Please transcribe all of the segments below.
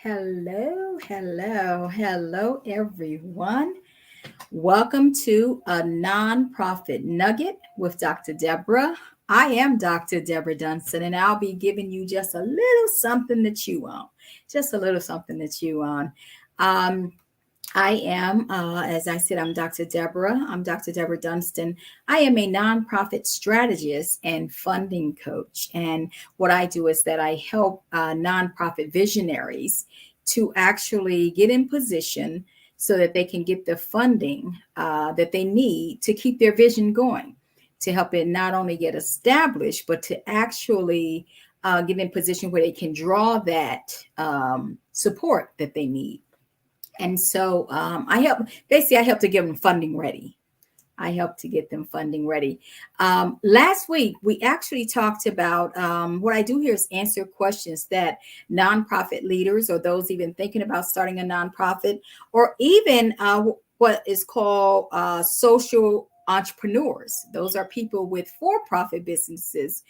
Hello, everyone. Welcome to a nonprofit nugget with DrDebra. I am DrDebra Dunston, and I'll be giving you just a little something to chew on. Just a little something to chew on. Um, I am, as I said, I'm DrDebra. I'm DrDebra Dunston. I am a nonprofit strategist and funding coach. And what I do is that I help nonprofit visionaries to actually get in position so that they can get the funding that they need to keep their vision going, to help it not only get established, but to actually get in position where they can draw that support that they need. And so I help to give them funding ready. I help to get them funding ready. Last week, we actually talked about what I do here is answer questions that nonprofit leaders or those even thinking about starting a nonprofit or even what is called social entrepreneurs. Those are people with for-profit businesses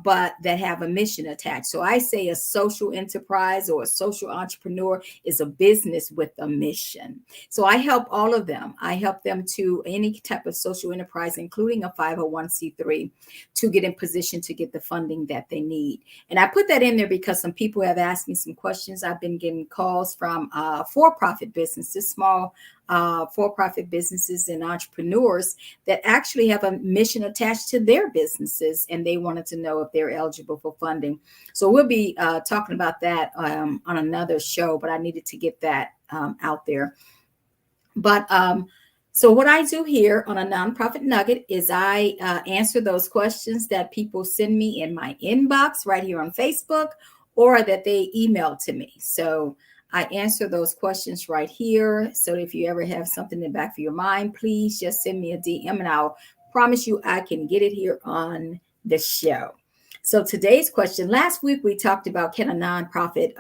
but that have a mission attached. So I say a social enterprise or a social entrepreneur is a business with a mission. So I help all of them. I help them to any type of social enterprise, including a 501c3, to get in position to get the funding that they need. And I put that in there because some people have asked me some questions. I've been getting calls from for-profit businesses, small for-profit businesses and entrepreneurs that actually have a mission attached to their businesses, and they wanted to know if they're eligible for funding. So we'll be talking about that on another show, but I needed to get that out there. But so what I do here on a nonprofit nugget is I answer those questions that people send me in my inbox right here on Facebook or that they email to me. So I answer those questions right here. So if you ever have something in the back of your mind, please just send me a DM and I'll promise you I can get it here on the show. So today's question, last week we talked about, can a nonprofit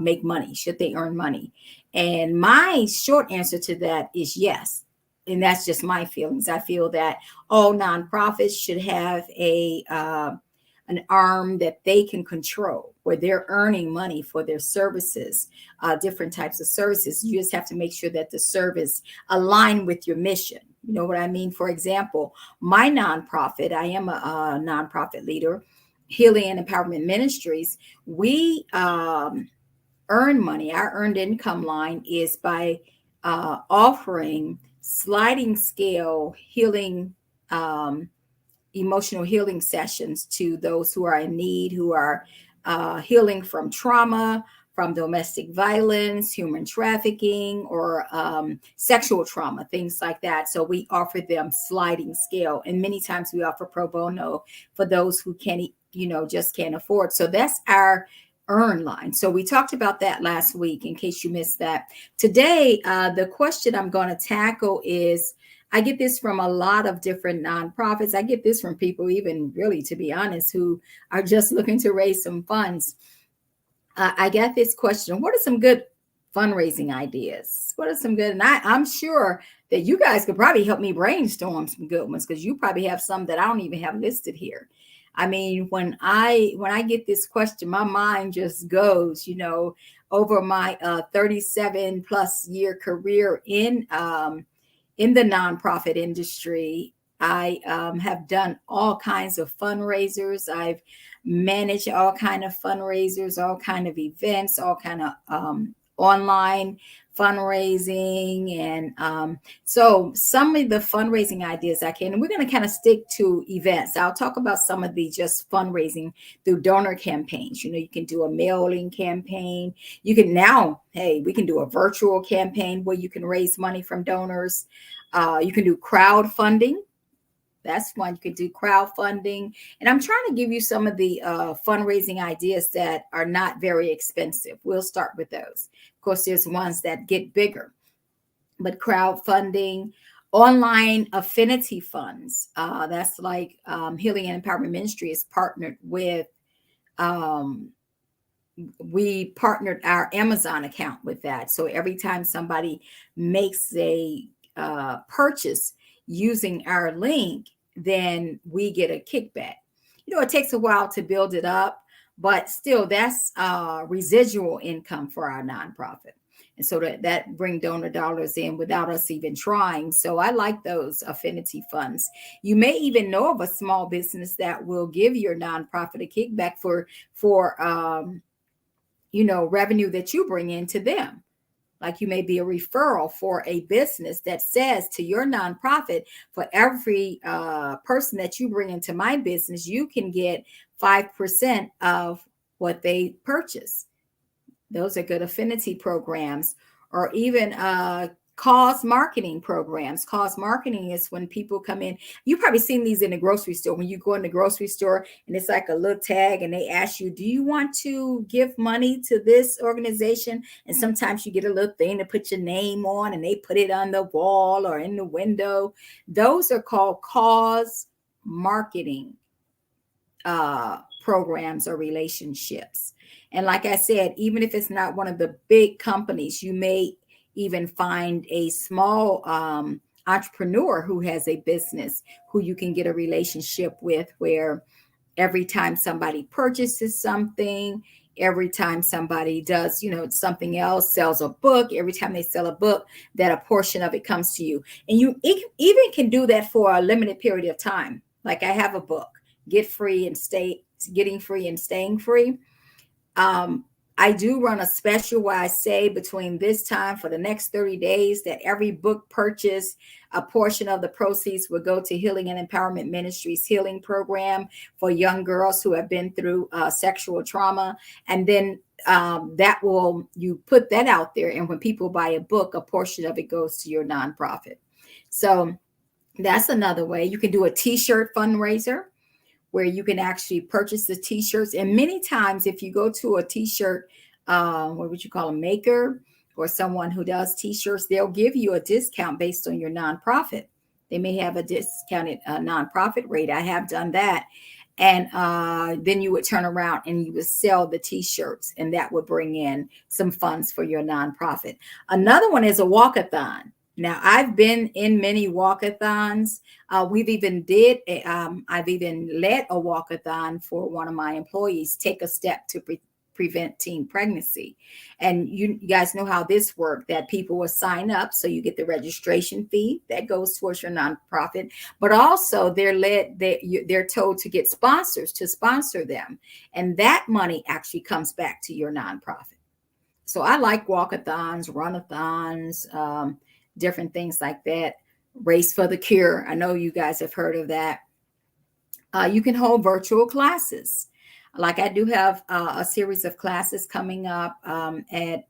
make money? Should they earn money? And my short answer to that is yes. And that's just my feelings. I feel that all nonprofits should have an arm that they can control where they're earning money for their services, different types of services. You just have to make sure that the service align with your mission. You know what I mean? For example, my nonprofit, I am a nonprofit leader, Healing and Empowerment Ministries. We earn money. Our earned income line is by offering sliding scale healing emotional healing sessions to those who are in need, who are healing from trauma, from domestic violence, human trafficking, or sexual trauma, things like that. So we offer them sliding scale. And many times we offer pro bono for those who can't, just can't afford. So that's our earn line. So we talked about that last week, in case you missed that. Today, the question I'm going to tackle is, I get this from a lot of different nonprofits. I get this from people, even really, to be honest, who are just looking to raise some funds. I get this question: what are some good fundraising ideas? What are some good? And I'm sure that you guys could probably help me brainstorm some good ones, because you probably have some that I don't even have listed here. I mean, when I get this question, my mind just goes, over my 37 plus year career in the nonprofit industry. I have done all kinds of fundraisers. I've managed all kind of fundraisers, all kind of events, all kind of online fundraising. And so some of the fundraising ideas I can, and we're going to kind of stick to events. I'll talk about some of the just fundraising through donor campaigns. You can do a mailing campaign. You can now, hey, we can do a virtual campaign where you can raise money from donors. You can do crowdfunding. That's one. You can do crowdfunding. And I'm trying to give you some of the fundraising ideas that are not very expensive. We'll start with those. Of course, there's ones that get bigger, but crowdfunding, online affinity funds. That's like Healing and Empowerment Ministry is partnered with, we partnered our Amazon account with that. So every time somebody makes a purchase using our link, then we get a kickback. It takes a while to build it up, but still that's residual income for our nonprofit. And so that bring donor dollars in without us even trying. So I like those affinity funds. You may even know of a small business that will give your nonprofit a kickback for revenue that you bring into them. Like you may be a referral for a business that says to your nonprofit, for every person that you bring into my business, you can get 5% of what they purchase. Those are good affinity programs, or even cause marketing programs. Cause marketing is when people come in. You've probably seen these in the grocery store. When you go in the grocery store and it's like a little tag and they ask you, do you want to give money to this organization? And sometimes you get a little thing to put your name on and they put it on the wall or in the window. Those are called cause marketing programs or relationships. And like I said, even if it's not one of the big companies, you may even find a small entrepreneur who has a business who you can get a relationship with, where every time somebody purchases something, every time somebody does, something else, sells a book, every time they sell a book, that a portion of it comes to you. And you even can do that for a limited period of time. Like I have a book, Getting Free and Staying Free. I do run a special where I say between this time for the next 30 days that every book purchase, a portion of the proceeds will go to Healing and Empowerment Ministries healing program for young girls who have been through sexual trauma. And then you put that out there. And when people buy a book, a portion of it goes to your nonprofit. So that's another way. You can do a t-shirt fundraiser, where you can actually purchase the t-shirts. And many times if you go to a t-shirt, what would you call a maker or someone who does t-shirts, they'll give you a discount based on your nonprofit. They may have a discounted nonprofit rate. I have done that. And then you would turn around and you would sell the t-shirts, and that would bring in some funds for your nonprofit. Another one is a walkathon. Now, I've been in many walkathons. I've even led a walkathon for one of my employees, Take a Step to Prevent Teen Pregnancy. And you guys know how this works, that people will sign up. So you get the registration fee that goes towards your nonprofit, but also they're told to get sponsors to sponsor them. And that money actually comes back to your nonprofit. So I like walkathons, runathons, different things like that. Race for the Cure. I know you guys have heard of that. You can hold virtual classes. Like I do have a series of classes coming up at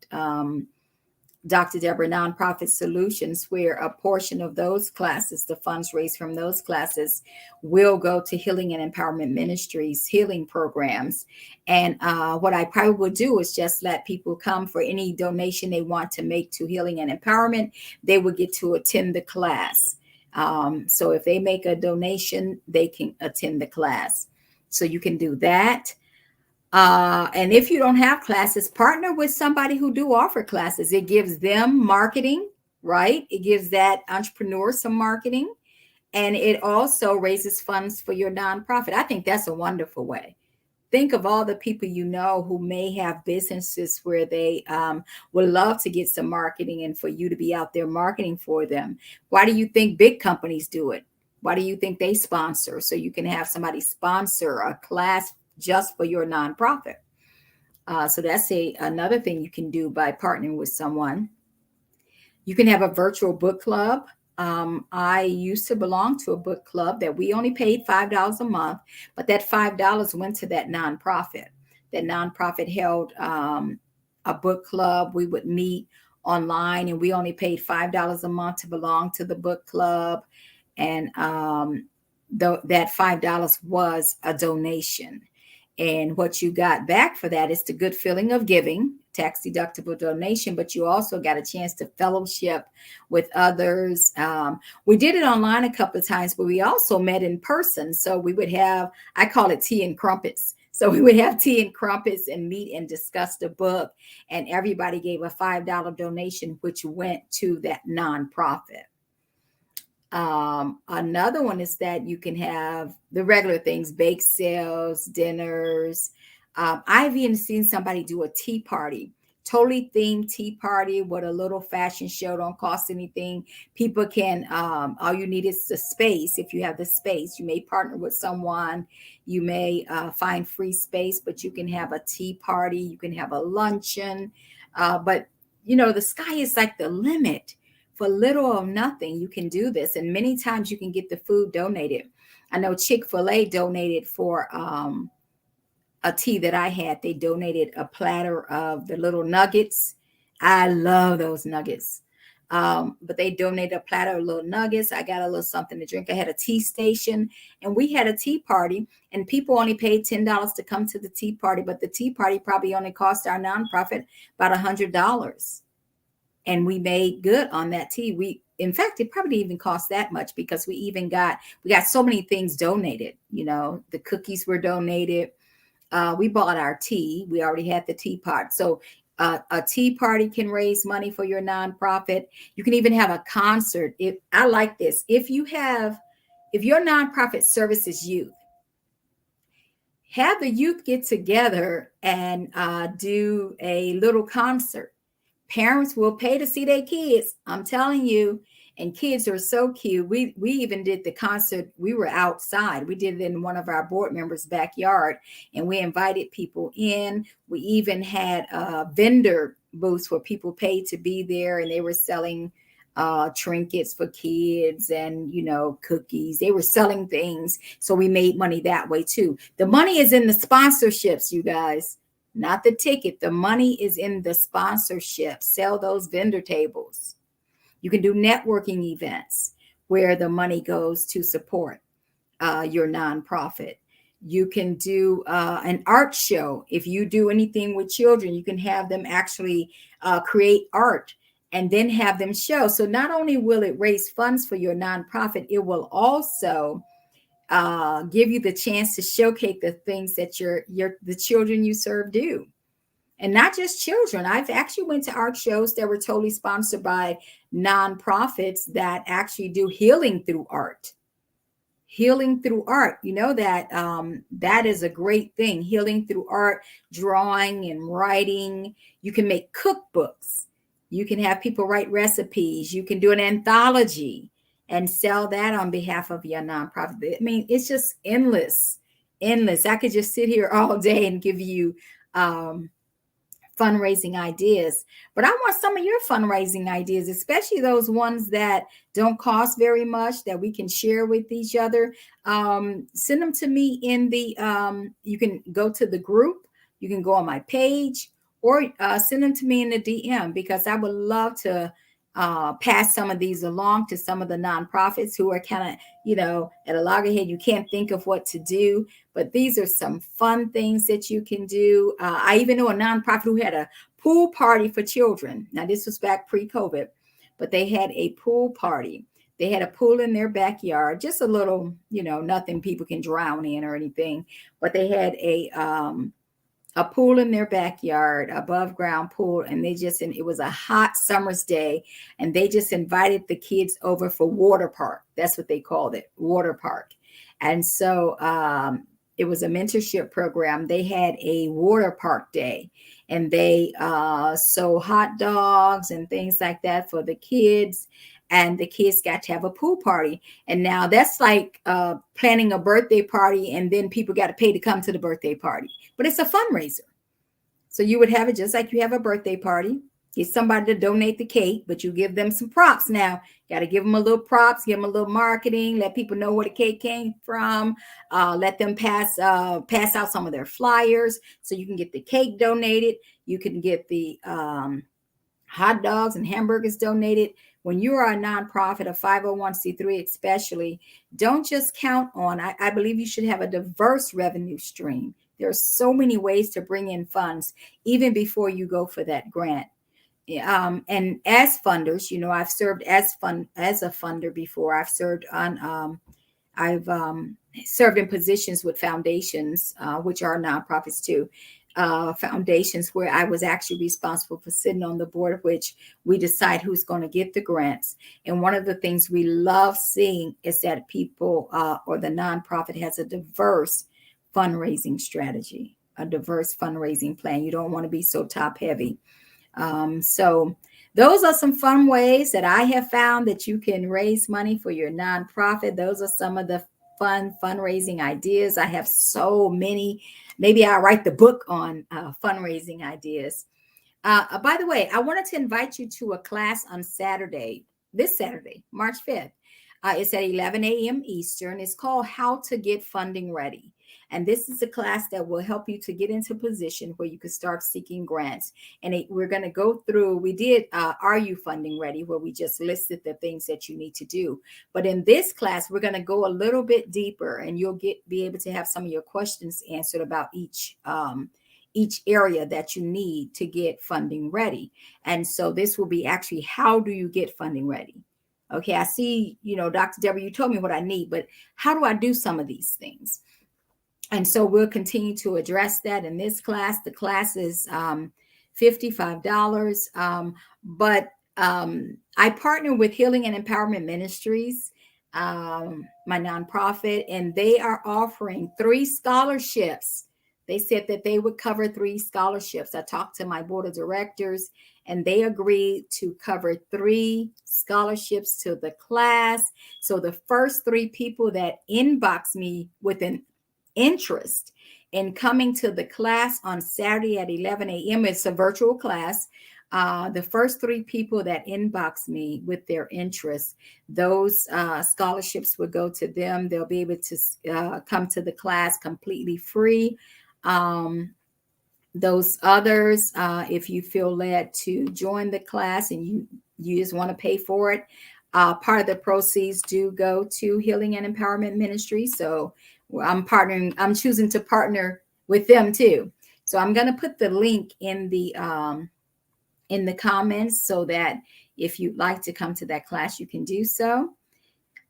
DrDebra Nonprofit Solutions, where a portion of those classes, the funds raised from those classes, will go to Healing and Empowerment Ministries healing programs. And what I probably would do is just let people come for any donation they want to make to Healing and Empowerment. They would get to attend the class. So if they make a donation, they can attend the class. So you can do that. And if you don't have classes, partner with somebody who do offer classes. It gives them marketing, right? It gives that entrepreneur some marketing, and it also raises funds for your nonprofit. I think that's a wonderful way. Think of all the people you know who may have businesses where they would love to get some marketing and for you to be out there marketing for them. Why do you think big companies do it? Why do you think they sponsor? So you can have somebody sponsor a class just for your nonprofit. So that's another thing you can do by partnering with someone. You can have a virtual book club. I used to belong to a book club that we only paid $5 a month, but that $5 went to that nonprofit. That nonprofit held a book club. We would meet online, and we only paid $5 a month to belong to the book club. And that $5 was a donation. And what you got back for that is the good feeling of giving, tax deductible donation, but you also got a chance to fellowship with others. We did it online a couple of times, but we also met in person. So we would have, I call it tea and crumpets. So we would have tea and crumpets and meet and discuss the book. And everybody gave a $5 donation, which went to that nonprofit. Another one is that you can have the regular things, bake sales, dinners, I've even seen somebody do a tea party, totally themed tea party with a little fashion show. Don't cost anything. People can, all you need is the space. If you have the space, you may partner with someone. You may find free space, but you can have a tea party. You can have a luncheon. But, the sky is like the limit. For little or nothing, you can do this. And many times you can get the food donated. I know Chick-fil-A donated for, a tea that I had. They donated a platter of the little nuggets. I love those nuggets. But they donated a platter of little nuggets. I got a little something to drink. I had a tea station, and we had a tea party, and people only paid $10 to come to the tea party. But the tea party probably only cost our nonprofit about $100. And we made good on that tea. In fact, it probably even cost that much because we got so many things donated. The cookies were donated. We bought our tea. We already had the teapot. So a tea party can raise money for your nonprofit. You can even have a concert. I like this. If your nonprofit services youth, have the youth get together and do a little concert. Parents will pay to see their kids. I'm telling you. And kids are so cute. We even did the concert. We were outside. We did it in one of our board members' backyard, and we invited people in. We even had vendor booths where people paid to be there, and they were selling trinkets for kids and, cookies. They were selling things. So we made money that way too. The money is in the sponsorships, you guys, not the ticket. The money is in the sponsorship. Sell those vendor tables. You can do networking events where the money goes to support your nonprofit. You can do an art show. If you do anything with children, you can have them actually create art and then have them show. So not only will it raise funds for your nonprofit, it will also give you the chance to showcase the things that the children you serve do. And not just children. I've actually went to art shows that were totally sponsored by nonprofits that actually do healing through art. Healing through art. That is a great thing. Healing through art, drawing and writing. You can make cookbooks. You can have people write recipes. You can do an anthology and sell that on behalf of your nonprofit. I mean, it's just endless. I could just sit here all day and give you fundraising ideas, but I want some of your fundraising ideas, especially those ones that don't cost very much that we can share with each other. Send them to me in the, you can go to the group, you can go on my page, or send them to me in the DM, because I would love to pass some of these along to some of the nonprofits who are kind of, at a loggerhead, you can't think of what to do. But these are some fun things that you can do. I even know a nonprofit who had a pool party for children. Now, this was back pre-COVID, but they had a pool party. They had a pool in their backyard, just a little, nothing people can drown in or anything. But they had a pool in their backyard, above ground pool. And it was a hot summer's day. And they just invited the kids over for water park. That's what they called it, water park. And so it was a mentorship program. They had a water park day, and they sold hot dogs and things like that for the kids. And the kids got to have a pool party. And now that's like planning a birthday party, and then people got to pay to come to the birthday party. But it's a fundraiser. So you would have it just like you have a birthday party. Get somebody to donate the cake, but you give them some props now. Got to give them a little props, give them a little marketing, let people know where the cake came from. Let them pass out some of their flyers so you can get the cake donated. You can get the hot dogs and hamburgers donated. When you are a nonprofit, a 501c3 especially, don't just count on, I believe you should have a diverse revenue stream. There are so many ways to bring in funds, even before you go for that grant. And as funders, I've served as a funder before. I've served served in positions with foundations, which are nonprofits too. Foundations where I was actually responsible for sitting on the board, of which we decide who's going to get the grants. And one of the things we love seeing is that people or the nonprofit has a diverse fundraising strategy. a diverse fundraising plan. You don't want to be so top heavy. So those are some fun ways that I have found that you can raise money for your nonprofit. Those are some of the fun fundraising ideas. I have so many. Maybe I'll write the book on fundraising ideas. By the way, I wanted to invite you to a class on this Saturday, March 5th. It's at 11 a.m. Eastern. It's called How to Get Funding Ready. And this is a class that will help you to get into a position where you can start seeking grants. And we're going to go through, we did Are You Funding Ready, where we just listed the things that you need to do. But in this class, we're going to go a little bit deeper, and you'll be able to have some of your questions answered about each area that you need to get funding ready. And so this will be actually, how do you get funding ready? Okay, I see, Dr. Deborah, you told me what I need, but how do I do some of these things? And so we'll continue to address that in this class. The class is $55. But I partner with Healing and Empowerment Ministries, my nonprofit, and they are offering 3 scholarships. They said that they would cover 3 scholarships. I talked to my board of directors, and they agreed to cover 3 scholarships to the class. So the first 3 people that inbox me with an interest in coming to the class on Saturday at 11 a.m., it's a virtual class. The first 3 people that inbox me with their interest, those scholarships will go to them. They'll be able to come to the class completely free. Those others, if you feel led to join the class and you just want to pay for it, part of the proceeds do go to Healing and Empowerment Ministry. So I'm choosing to partner with them too. So I'm going to put the link in the comments so that if you'd like to come to that class, you can do so.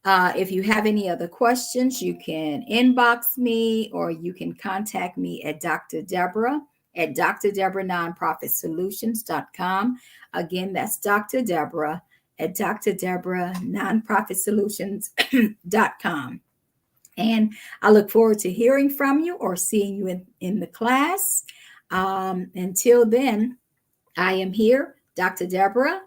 If you have any other questions, you can inbox me, or you can contact me at DrDebra at DrDebraNonprofitSolutions.com. Again, that's DrDebra at DrDebraNonprofitSolutions.com. And I look forward to hearing from you or seeing you in the class. Until then, I am here, Dr. Deborah,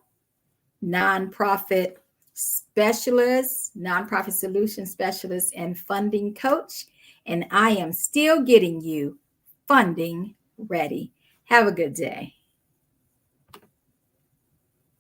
nonprofit specialist, nonprofit solution specialist, and funding coach. And I am still getting you funding ready. Have a good day.